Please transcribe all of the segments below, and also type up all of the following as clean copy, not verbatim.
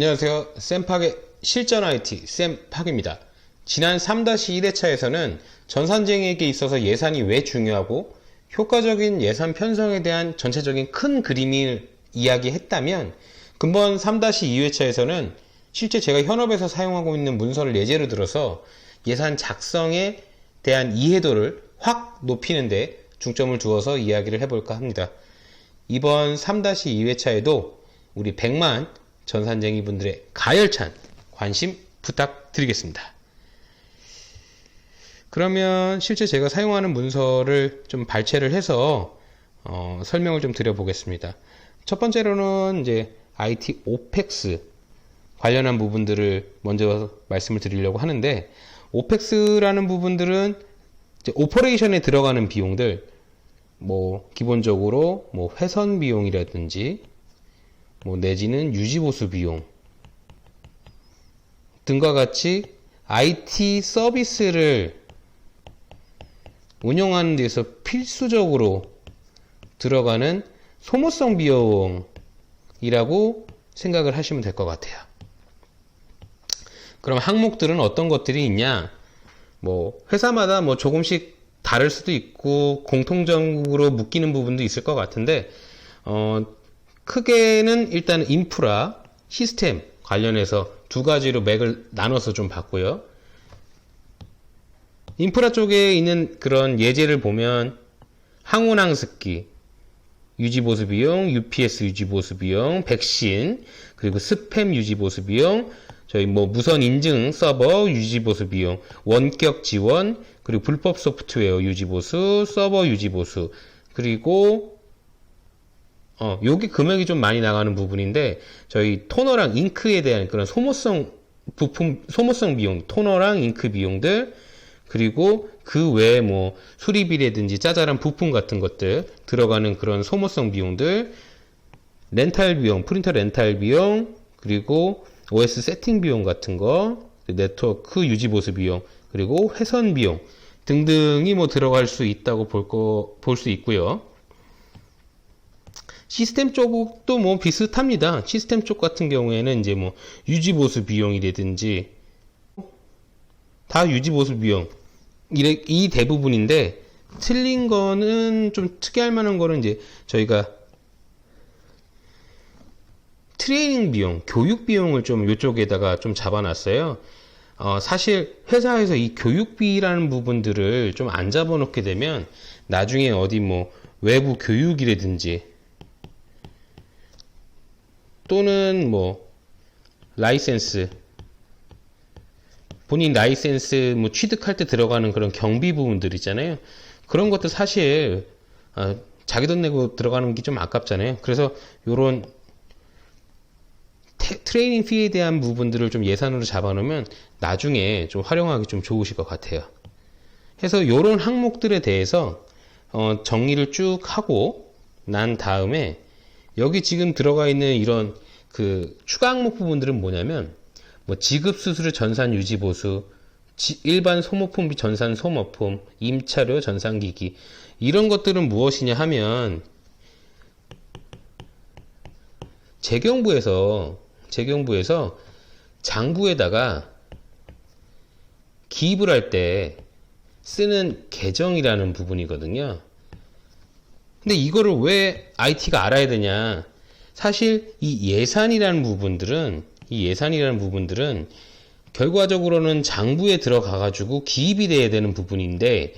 안녕하세요. 쌤팍의 실전 IT 쌤팍입니다. 지난 3-1회차에서는 전산쟁이에게 있어서 예산이 왜 중요하고 효과적인 예산 편성에 대한 전체적인 큰 그림을 이야기했다면, 금번 3-2회차에서는 실제 제가 현업에서 사용하고 있는 문서를 예제로 들어서 예산 작성에 대한 이해도를 확 높이는데 중점을 두어서 이야기를 해볼까 합니다. 이번 3-2회차에도 우리 100만 전산쟁이 분들의 가열찬 관심 부탁드리겠습니다. 그러면 실제 제가 사용하는 문서를 좀 발췌를 해서 설명을 좀 드려보겠습니다. 첫 번째로는 이제 IT OPEX 관련한 부분들을 먼저 말씀을 드리려고 하는데, OPEX라는 부분들은 이제 오퍼레이션에 들어가는 비용들, 기본적으로 회선 비용이라든지 내지는 유지보수 비용 등과 같이 IT 서비스를 운영하는 데서 필수적으로 들어가는 소모성 비용이라고 생각을 하시면 될 것 같아요. 그럼 항목들은 어떤 것들이 있냐? 회사마다 조금씩 다를 수도 있고 공통적으로 묶이는 부분도 있을 것 같은데, 크게는 일단 인프라, 시스템 관련해서 두 가지로 맥을 나눠서 좀 봤고요. 인프라 쪽에 있는 그런 예제를 보면 항온항습기, 유지보수 비용, UPS 유지보수 비용, 백신, 그리고 스팸 유지보수 비용, 저희 무선 인증 서버 유지보수 비용, 원격 지원, 그리고 불법 소프트웨어 유지보수, 서버 유지보수, 그리고 여기 금액이 좀 많이 나가는 부분인데, 저희 토너랑 잉크에 대한 그런 소모성 부품, 소모성 비용, 토너랑 잉크 비용들, 그리고 그 외에 수리비라든지 짜잘한 부품 같은 것들 들어가는 그런 소모성 비용들, 렌탈 비용, 프린터 렌탈 비용, 그리고 OS 세팅 비용 같은 거, 네트워크 유지보수 비용, 그리고 회선 비용 등등이 들어갈 수 있다고 볼 수 있고요. 시스템 쪽도 비슷합니다. 시스템 쪽 같은 경우에는 이제 유지보수 비용이라든지 다 유지보수 비용 이 대부분인데, 틀린 거는 좀 특이할 만한 거는 이제 저희가 트레이닝 비용, 교육 비용을 좀 이쪽에다가 좀 잡아놨어요. 사실 회사에서 이 교육비라는 부분들을 좀 안 잡아놓게 되면 나중에 어디 외부 교육이라든지 또는 라이센스, 본인 라이센스 취득할 때 들어가는 그런 경비 부분들 있잖아요. 그런 것도 사실 자기 돈 내고 들어가는 게 좀 아깝잖아요. 그래서 요런 트레이닝 피에 대한 부분들을 좀 예산으로 잡아놓으면 나중에 좀 활용하기 좀 좋으실 것 같아요. 해서 요런 항목들에 대해서 정리를 쭉 하고 난 다음에, 여기 지금 들어가 있는 이런 추가 항목 부분들은 뭐냐면, 지급 수수료 전산 유지보수, 일반 소모품 전산 소모품, 임차료 전산기기, 이런 것들은 무엇이냐 하면, 재경부에서 장부에다가 기입을 할 때 쓰는 계정이라는 부분이거든요. 근데 이거를 왜 IT가 알아야 되냐? 사실 이 예산이라는 부분들은 결과적으로는 장부에 들어가가지고 기입이 돼야 되는 부분인데,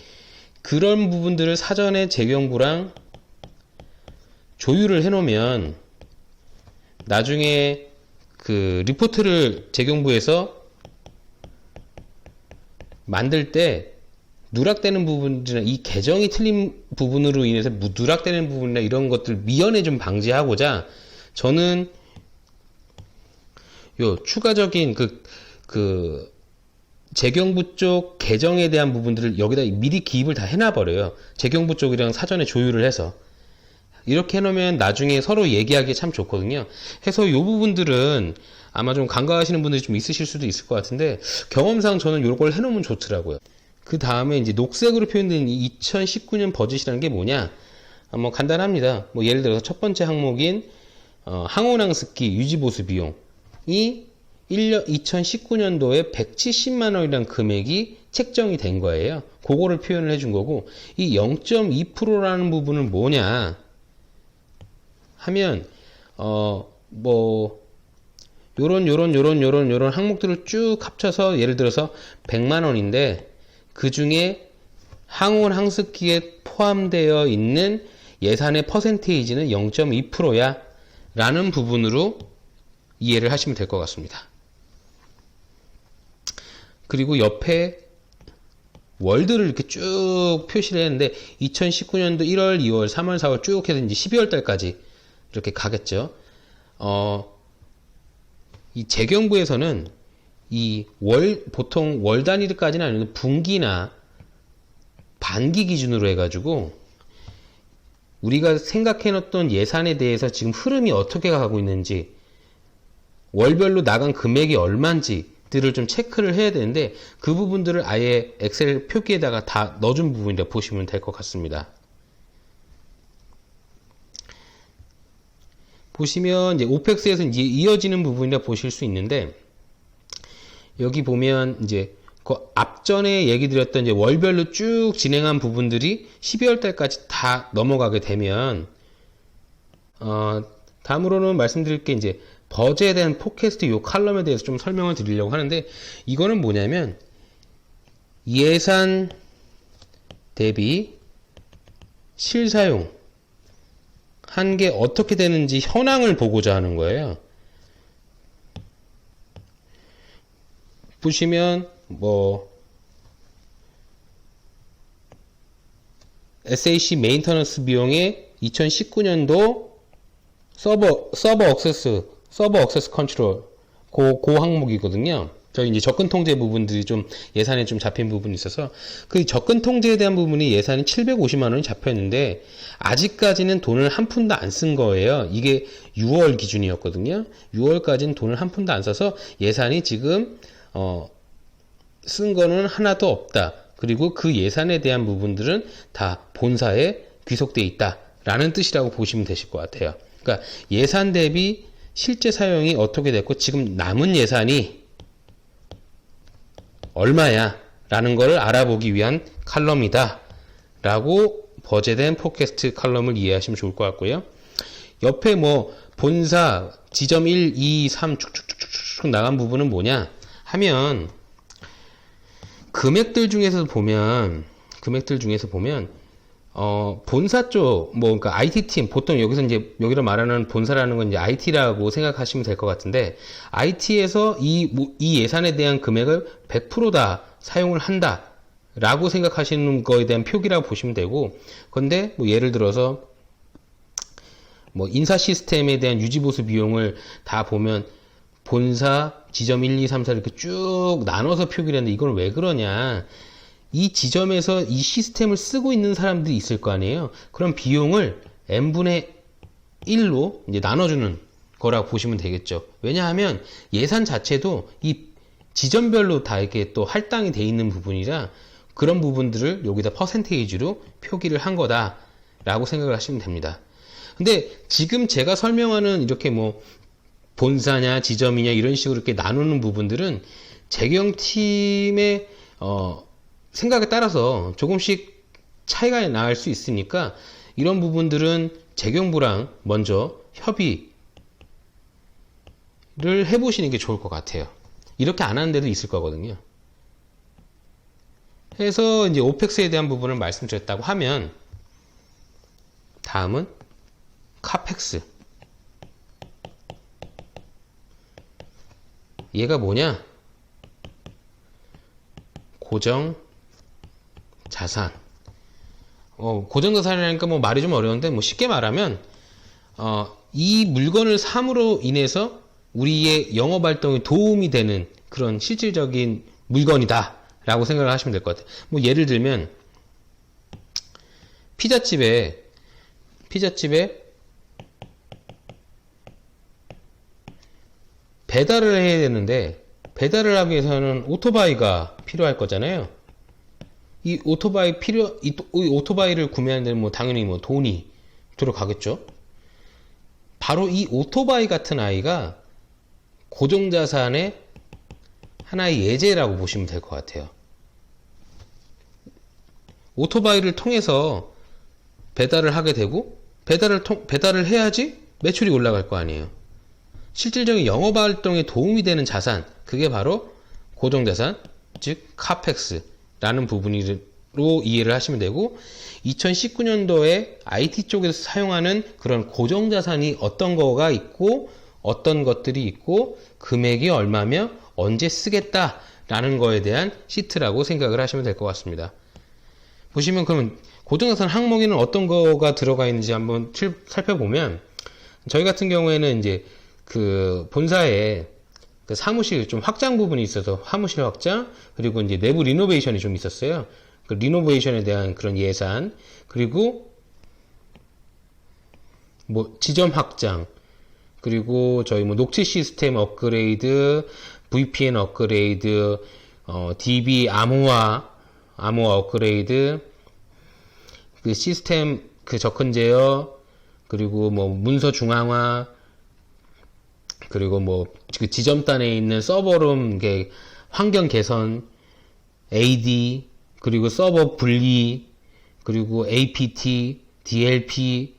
그런 부분들을 사전에 재경부랑 조율을 해놓으면 나중에 리포트를 재경부에서 만들 때 누락되는 부분이나 이 계정이 틀린 부분으로 인해서 누락되는 부분이나 이런 것들 미연에 좀 방지하고자, 저는 추가적인 재경부 쪽 계정에 대한 부분들을 여기다 미리 기입을 다 해놔버려요. 재경부 쪽이랑 사전에 조율을 해서. 이렇게 해놓으면 나중에 서로 얘기하기 참 좋거든요. 해서 이 부분들은 아마 좀 간과하시는 분들이 좀 있으실 수도 있을 것 같은데, 경험상 저는 이걸 해놓으면 좋더라고요. 그 다음에 이제 녹색으로 표현된 2019년 버짓이라는 게 뭐냐? 간단합니다. 예를 들어서 첫 번째 항목인 항온항습기 유지보수 비용, 2019년도에 170만 원이라는 금액이 책정이 된 거예요. 그거를 표현을 해준 거고, 이 0.2%라는 부분은 뭐냐 하면 요런 항목들을 쭉 합쳐서 예를 들어서 100만 원인데 그 중에 항온 항습기에 포함되어 있는 예산의 퍼센테이지는 0.2%야 라는 부분으로 이해를 하시면 될 것 같습니다. 그리고 옆에 월들을 이렇게 쭉 표시를 했는데 2019년도 1월, 2월, 3월, 4월 쭉 해서 이제 12월 달까지 이렇게 가겠죠. 이 재경부에서는 보통 월 단위까지는 아니고 분기나 반기 기준으로 해가지고 우리가 생각해놓던 예산에 대해서 지금 흐름이 어떻게 가고 있는지, 월별로 나간 금액이 얼마인지들을 좀 체크를 해야 되는데, 그 부분들을 아예 엑셀 표기에다가 다 넣어준 부분이라 보시면 될 것 같습니다. 보시면 이제 오펙스에서 이제 이어지는 부분이라 보실 수 있는데, 여기 보면 이제 그 앞전에 얘기 드렸던 이제 월별로 쭉 진행한 부분들이 12월 달까지 다 넘어가게 되면, 다음으로는 말씀드릴 게 이제 버젯에 대한 포캐스트 요 칼럼에 대해서 좀 설명을 드리려고 하는데, 이거는 뭐냐면 예산 대비 실사용 한 게 어떻게 되는지 현황을 보고자 하는 거예요. 보시면 SAC 메인터넌스 비용의 2019년도 서버 액세스 컨트롤 그 항목이거든요. 저희 이제 접근 통제 부분들이 좀 예산에 좀 잡힌 부분이 있어서 그 접근 통제에 대한 부분이 예산이 750만 원이 잡혀 있는데 아직까지는 돈을 한 푼도 안 쓴 거예요. 이게 6월 기준이었거든요. 6월까지는 돈을 한 푼도 안 써서 예산이 지금 쓴 거는 하나도 없다. 그리고 그 예산에 대한 부분들은 다 본사에 귀속돼 있다라는 뜻이라고 보시면 되실 것 같아요. 그러니까 예산 대비 실제 사용이 어떻게 됐고 지금 남은 예산이 얼마야 라는 것을 알아보기 위한 칼럼이다 라고 버젯앤 포캐스트 칼럼을 이해하시면 좋을 것 같고요. 옆에 본사 지점 1, 2, 3 쭉쭉쭉쭉 나간 부분은 뭐냐 하면 금액들 중에서 보면 본사 쪽 그러니까 IT팀 보통 여기서 이제 여기로 말하는 본사라는 건 이제 IT라고 생각하시면 될 것 같은데 IT에서 이 예산에 대한 금액을 100% 다 사용을 한다 라고 생각하시는 거에 대한 표기라고 보시면 되고, 근데 예를 들어서 인사 시스템에 대한 유지보수 비용을 다 보면 본사 지점 1, 2, 3, 4 이렇게 쭉 나눠서 표기를 했는데 이걸 왜 그러냐, 이 지점에서 이 시스템을 쓰고 있는 사람들이 있을 거 아니에요. 그럼 비용을 n분의 1로 이제 나눠주는 거라고 보시면 되겠죠. 왜냐하면 예산 자체도 이 지점별로 다 이렇게 또 할당이 돼 있는 부분이라 그런 부분들을 여기다 퍼센테이지로 표기를 한 거다라고 생각을 하시면 됩니다. 근데 지금 제가 설명하는 이렇게 본사냐 지점이냐 이런 식으로 이렇게 나누는 부분들은 재경팀의 생각에 따라서 조금씩 차이가 날 수 있으니까 이런 부분들은 재경부랑 먼저 협의를 해보시는 게 좋을 것 같아요. 이렇게 안 하는 데도 있을 거거든요. 해서 이제 오펙스에 대한 부분을 말씀드렸다고 하면 다음은 카펙스. 얘가 뭐냐? 고정 자산. 고정 자산이라니까 말이 좀 어려운데 쉽게 말하면 이 물건을 삼으로 인해서 우리의 영업 활동에 도움이 되는 그런 실질적인 물건이다 라고 생각을 하시면 될 것 같아요. 예를 들면 피자집에 배달을 해야 되는데 배달을 하기 위해서는 오토바이가 필요할 거잖아요. 이 오토바이를 구매하는 데는 당연히 돈이 들어가겠죠. 바로 이 오토바이 같은 아이가 고정자산의 하나의 예제라고 보시면 될 것 같아요. 오토바이를 통해서 배달을 하게 되고 배달을 해야지 매출이 올라갈 거 아니에요. 실질적인 영업활동에 도움이 되는 자산, 그게 바로 고정자산, 즉 카펙스라는 부분으로 이해를 하시면 되고, 2019년도에 IT 쪽에서 사용하는 그런 고정자산이 어떤 거가 있고 어떤 것들이 있고 금액이 얼마며 언제 쓰겠다라는 거에 대한 시트라고 생각을 하시면 될 것 같습니다. 보시면 그러면 고정자산 항목에는 어떤 거가 들어가 있는지 한번 살펴보면, 저희 같은 경우에는 이제 그 본사에 그 사무실 좀 확장 부분이 있어서 사무실 확장, 그리고 이제 내부 리노베이션이 좀 있었어요. 그 리노베이션에 대한 그런 예산, 그리고 뭐 지점 확장, 그리고 저희 뭐 녹취 시스템 업그레이드, VPN 업그레이드, DB 암호화 업그레이드, 그 시스템 그 접근 제어, 그리고 뭐 문서 중앙화, 그리고 뭐 그 지점단에 있는 서버룸 환경 개선, AD, 그리고 서버 분리, 그리고 APT, DLP,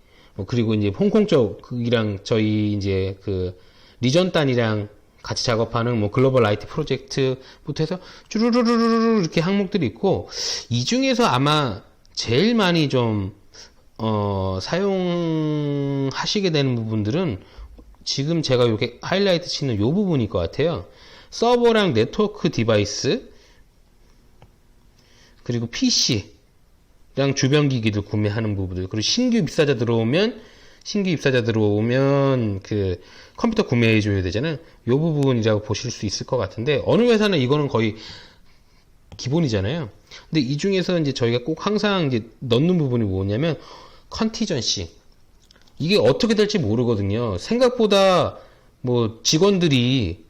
그리고 이제 홍콩 쪽이랑 저희 이제 그 리전단이랑 같이 작업하는 뭐 글로벌 IT 프로젝트부터 해서 쭈루루루루 이렇게 항목들이 있고, 이 중에서 아마 제일 많이 좀 사용하시게 되는 부분들은 지금 제가 이렇게 하이라이트 치는 요 부분일 것 같아요. 서버랑 네트워크 디바이스, 그리고 PC랑 주변 기기들 구매하는 부분들, 그리고 신규 입사자 들어오면 그 컴퓨터 구매해 줘야 되잖아요. 요 부분이라고 보실 수 있을 것 같은데, 어느 회사는 이거는 거의 기본이잖아요. 근데 이 중에서 이제 저희가 꼭 항상 이제 넣는 부분이 뭐냐면 컨티전시. 이게 어떻게 될지 모르거든요. 생각보다 뭐 직원들이,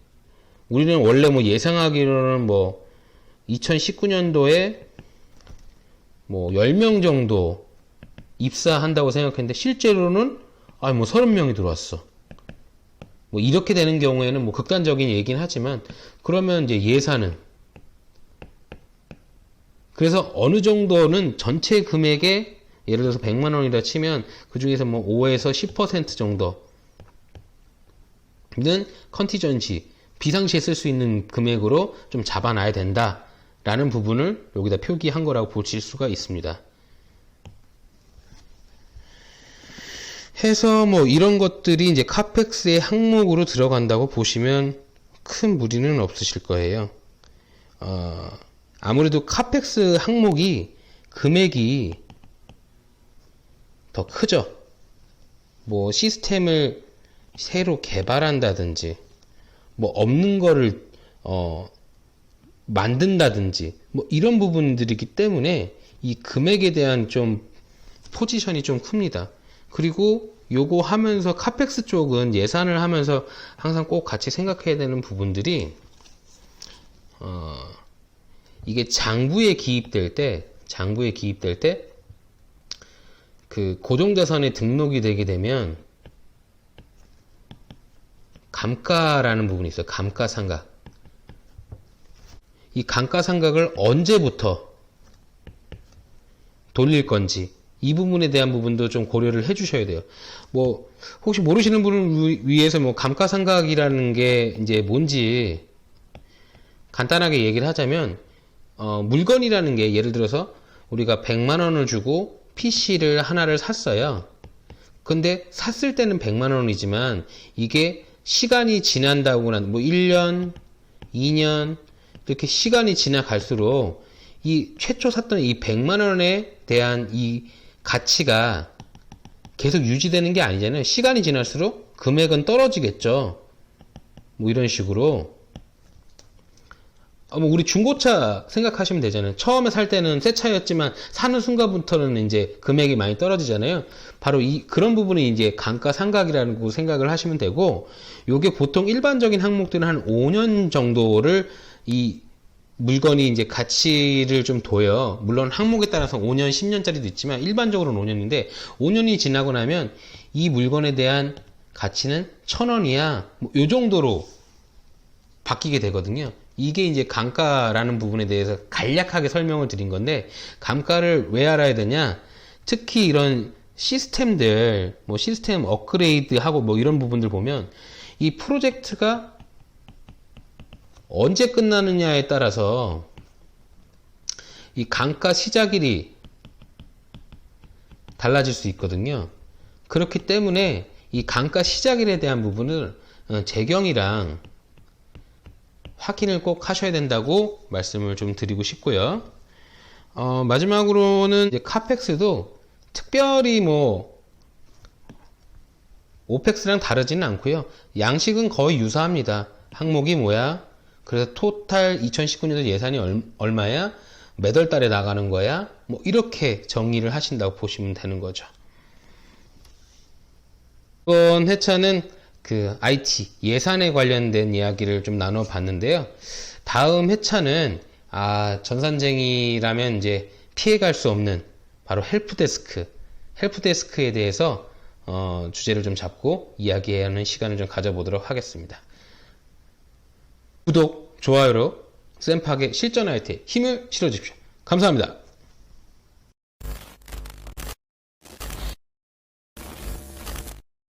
우리는 원래 뭐 예상하기로는 뭐 2019년도에 뭐 10명 정도 입사한다고 생각했는데 실제로는 뭐 30명이 들어왔어. 뭐 이렇게 되는 경우에는 뭐 극단적인 얘기긴 하지만, 그러면 이제 예산은, 그래서 어느 정도는 전체 금액에 예를 들어서 100만 원이라 치면 그 중에서 뭐 5에서 10% 정도는 컨티전시, 비상시에 쓸 수 있는 금액으로 좀 잡아놔야 된다라는 부분을 여기다 표기한 거라고 보실 수가 있습니다. 해서 뭐 이런 것들이 이제 카펙스의 항목으로 들어간다고 보시면 큰 무리는 없으실 거예요. 아무래도 카펙스 항목이 금액이 더 크죠. 뭐 시스템을 새로 개발한다든지, 뭐 없는 거를 만든다든지, 뭐 이런 부분들이기 때문에 이 금액에 대한 좀 포지션이 좀 큽니다. 그리고 요거 하면서 카펙스 쪽은 예산을 하면서 항상 꼭 같이 생각해야 되는 부분들이, 이게 장부에 기입될 때 그 고정자산에 등록이 되게 되면 감가라는 부분이 있어요. 감가상각. 이 감가상각을 언제부터 돌릴 건지, 이 부분에 대한 부분도 좀 고려를 해 주셔야 돼요. 뭐 혹시 모르시는 분을 위해서 뭐 감가상각이라는 게 이제 뭔지 간단하게 얘기를 하자면, 물건이라는 게 예를 들어서 우리가 100만 원을 주고 PC를 하나를 샀어요. 근데 샀을 때는 100만 원이지만 이게 시간이 지난다고 뭐 1년, 2년 이렇게 시간이 지나갈수록 이 최초 샀던 이 100만 원에 대한 이 가치가 계속 유지되는 게 아니잖아요. 시간이 지날수록 금액은 떨어지겠죠. 뭐 이런 식으로. 뭐 우리 중고차 생각하시면 되잖아요. 처음에 살 때는 새 차였지만 사는 순간부터는 이제 금액이 많이 떨어지잖아요. 바로 그런 부분이 이제 감가상각이라고 생각을 하시면 되고, 요게 보통 일반적인 항목들은 한 5년 정도를 이 물건이 이제 가치를 좀 둬요. 물론 항목에 따라서 5년, 10년짜리도 있지만 일반적으로는 5년인데, 5년이 지나고 나면 이 물건에 대한 가치는 1,000원이야. 뭐 요 정도로 바뀌게 되거든요. 이게 이제 감가라는 부분에 대해서 간략하게 설명을 드린 건데, 감가를 왜 알아야 되냐? 특히 이런 시스템들, 뭐 시스템 업그레이드 하고 뭐 이런 부분들 보면 이 프로젝트가 언제 끝나느냐에 따라서 이 감가 시작일이 달라질 수 있거든요. 그렇기 때문에 이 감가 시작일에 대한 부분을 재경이랑 확인을 꼭 하셔야 된다고 말씀을 좀 드리고 싶고요. 마지막으로는 이제 카펙스도 특별히 뭐 오펙스랑 다르지는 않고요. 양식은 거의 유사합니다. 항목이 뭐야? 그래서 토탈 2019년도 예산이 얼마야? 몇 월 달에 나가는 거야? 뭐 이렇게 정리를 하신다고 보시면 되는 거죠. 이번 회차는 그 IT 예산에 관련된 이야기를 좀 나눠 봤는데요. 다음 회차는 전산쟁이라면 이제 피해갈 수 없는 바로 헬프데스크에 대해서 주제를 좀 잡고 이야기하는 시간을 좀 가져보도록 하겠습니다. 구독, 좋아요로 쌤팍의 실전 IT 힘을 실어주십시오. 감사합니다.